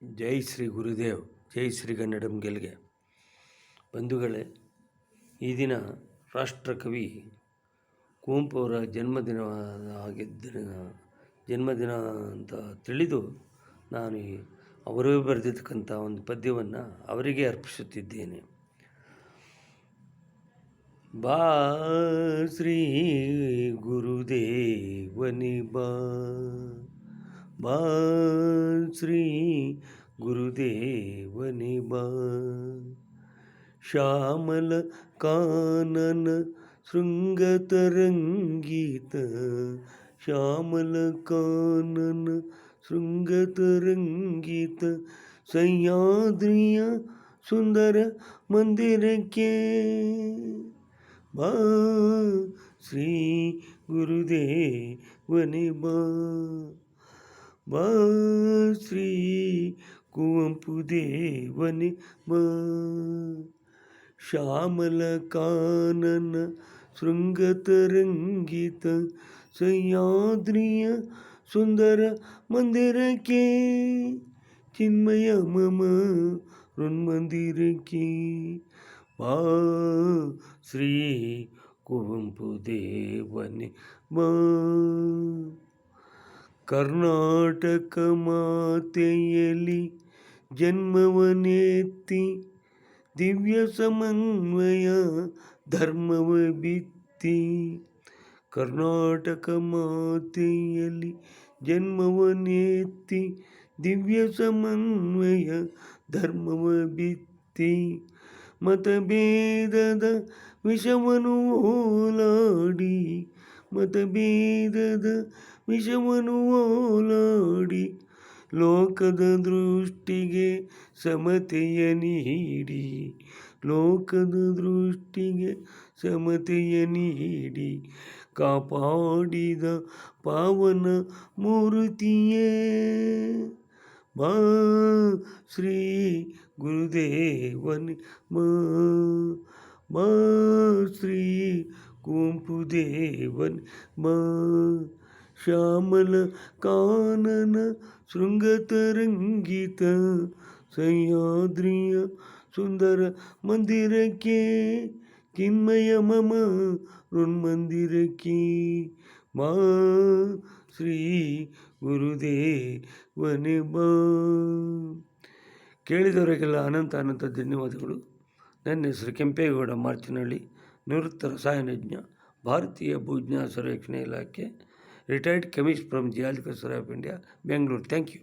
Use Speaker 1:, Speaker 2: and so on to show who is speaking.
Speaker 1: ಜೈ ಶ್ರೀ ಗುರುದೇವ್, ಜೈ ಶ್ರೀ ಕನ್ನಡಂ ಗೆಲ್ಗೆ. ಬಂಧುಗಳೇ, ಈ ದಿನ ರಾಷ್ಟ್ರಕವಿ ಕುವೆಂಪು ಅವರ ಜನ್ಮದಿನ ಅಂತ ತಿಳಿದು ನಾನು ಅವರೇ ಬರೆದಿರ್ತಕ್ಕಂಥ ಒಂದು ಪದ್ಯವನ್ನು ಅವರಿಗೆ ಅರ್ಪಿಸುತ್ತಿದ್ದೇನೆ. ಬಾ ಶ್ರೀ ಗುರುದೇವನಿ ಬಾ ಶ್ರೀ ಗುರುದೇವನಿ ಬಾ, ಶ್ಯಾಮಲ ಕಾನನ ಶೃಂಗತರಂಗೀತ, ಶ್ಯಾಮಲ ಕಾನನ ಶೃಂಗತರಂಗೀತ, ಸಹ್ಯಾದ್ರಿಯ ಸುಂದರ ಮಂದಿರಕ್ಕೆ ಬಾ ಶ್ರೀ ಗುರುದೇವನಿ ಬಾ ಶ್ರೀ ಕುವೆಂಪು ದೇವನಿ ಬಾ, ಶ್ಯಾಮಲ ಕಾನನ ಶೃಂಗತರಂಗಿತ, ಸಹ್ಯಾದ್ರಿಯ ಸುಂದರ ಮಂದಿರಕ್ಕೆ, ಚಿನ್ಮಯ ಮಮ ಋನ್ಮಂದಿರಕ್ಕೆ ಬಾ ಶ್ರೀ ಕುವೆಂಪು ದೇವನಿ ಬಾ. ಕರ್ನಾಟಕ ಮಾತೆಯಲ್ಲಿ ಜನ್ಮವನೆತ್ತಿ, ದಿವ್ಯ ಸಮನ್ವಯ ಧರ್ಮವ ಬಿತ್ತಿ, ಕರ್ನಾಟಕ ಮಾತೆಯಲ್ಲಿ ಜನ್ಮವನೆತ್ತಿ, ದಿವ್ಯ ಸಮನ್ವಯ ಧರ್ಮವ ಬಿತ್ತಿ, ಮತಭೇದದ ವಿಷವನ್ನು ಓಲಾಡಿ, ಮತಭೇದದ ವಿಷವನ್ನು ಓಲಾಡಿ, ಲೋಕದ ದೃಷ್ಟಿಗೆ ಸಮತೆಯ ನೀಡಿ, ಲೋಕದ ದೃಷ್ಟಿಗೆ ಸಮತೆಯ ನೀಡಿ, ಕಾಪಾಡಿದ ಪಾವನ ಮೂರ್ತಿಯೇ ಬಾ ಶ್ರೀ ಗುರುದೇವನಿ ಬಾ ಶ್ರೀ ಕುವೆಂಪು ದೇವನಿ ಬಾ, ಶ್ಯಾಮಲ ಕಾನನ ಶೃಂಗತರಂಗಿತ, ಸಹ್ಯಾದ್ರಿಯ ಸುಂದರ ಮಂದಿರಕ್ಕೆ, ಚಿನ್ಮಯ ಮಮ ಋನ್ಮಂದಿರಕ್ಕೆ ಬಾ ಶ್ರೀ ಗುರುದೇವನಿ ಬಾ. ಕೇಳಿದವರಿಗೆಲ್ಲ ಅನಂತ ಧನ್ಯವಾದಗಳು. ನನ್ನ ಹೆಸರು ಕೆಂಪೇಗೌಡ ಮಾರ್ಚಿನಹಳ್ಳಿ, ನಿವೃತ್ತ ರಸಾಯನಜ್ಞ, ಭಾರತೀಯ ಭೂಜ್ಞಾನ ಸರ್ವೇಕ್ಷಣೆ ಇಲಾಖೆ, retired chemist from geological survey of India, Bengaluru. Thank you.